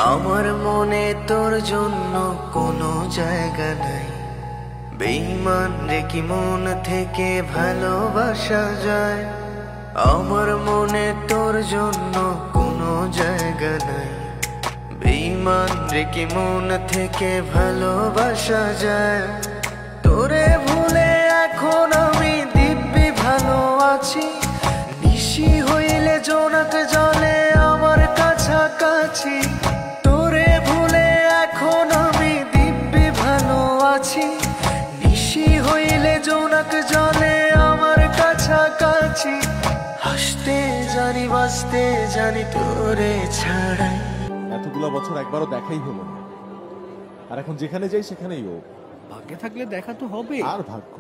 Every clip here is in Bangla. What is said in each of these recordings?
আমার মনে তোর জন্য কোনো জায়গা নাই। বেঈমান রে কি মন থেকে ভালোবাসা যায়? আমার মনে তোর জন্য কোনো জায়গা নাই। বেঈমান রে কি মন থেকে ভালোবাসা যায়? তোরে ভুলে এখন আমি দিব্যি ভালো আছি। নিশি হইলে জোনাক জলে আমার কাছাকাছি। তোরে ভুলে এখন আমি দিব্যি ভালো আছি। নিশি হইলে জোনাক জলে আমার কাছাকাছি। হাসতে জানি বাঁচতে জানি তোরে ছাড়াই। এতগুলো বছর একবারও দেখাই হলো না, আর এখন যেখানে যাই সেখানেই ও। ভাগ্যে থাকলে দেখা তো হবে। আর ভাগ্য,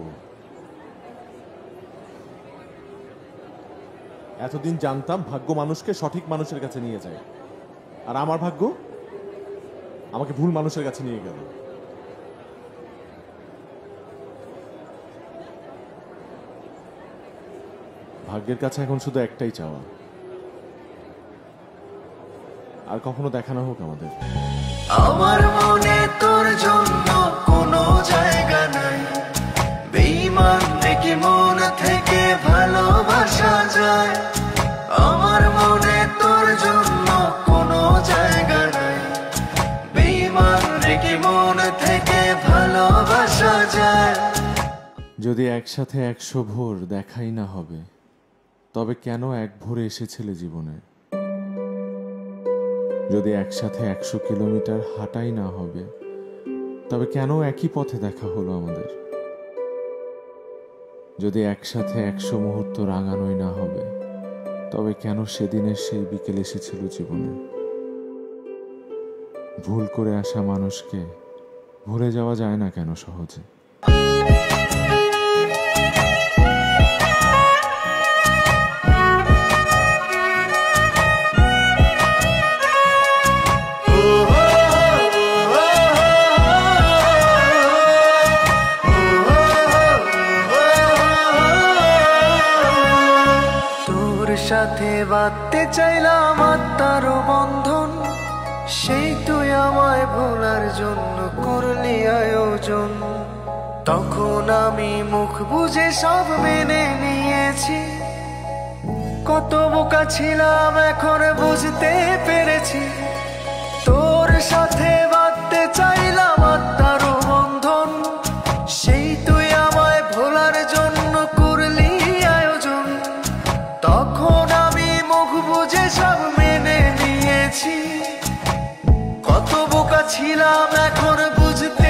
এতদিন জানতাম ভাগ্য মানুষকে সঠিক মানুষের কাছে নিয়ে যায়, আর আমার ভাগ্য আমাকে ভুল মানুষের কাছে নিয়ে গেল। ভাগ্যের কাছে এখন শুধু একটাই চাওয়া, আর কখনো দেখানো হোক আমাদের। আমার মনে তোর জন্য কোনো জায়গা নাই। বেঈমান দেখি মন থেকে ভালোবাসা যায়? আমার মনে তোর জন্য কোনো জায়গা নাই। বেঈমান দেখি মন থেকে ভালোবাসা যায়? যদি একসাথে 100 ভোর দেখাই না হবে, তবে কেন এক ভোরে এসেছিলে জীবনে? যদি একসাথে 100 কিলোমিটার হাঁটাই না হবে, তবে কেন একই পথে দেখা হলো আমাদের? যদি একসাথে 100 মুহূর্ত রাঙানোই না হবে, তবে কেন সেদিনের সেই বিকেল এসেছিল জীবনে? ভুল করে আসা মানুষকে ভুলে যাওয়া যায় না কেন সহজে? সাথে বাঁধতে চাইলাম আত্মার বন্ধন, সেই তুই আমায় ভোলার জন্য করলি আয়োজন। তখন আমি মুখ বুজে সব মেনে নিয়েছি। কত বোকা ছিলাম এখন বুঝতে পেরেছি। তোর সাথে বাঁধতে চাইলাম আত্মার বন্ধন, সেই তুই আমায় ভোলার জন্য করলি আয়োজন। তখন আমি মুখ বুজে সব মেনে নিয়েছি। কত বোকা ছিলাম এখন বুঝতে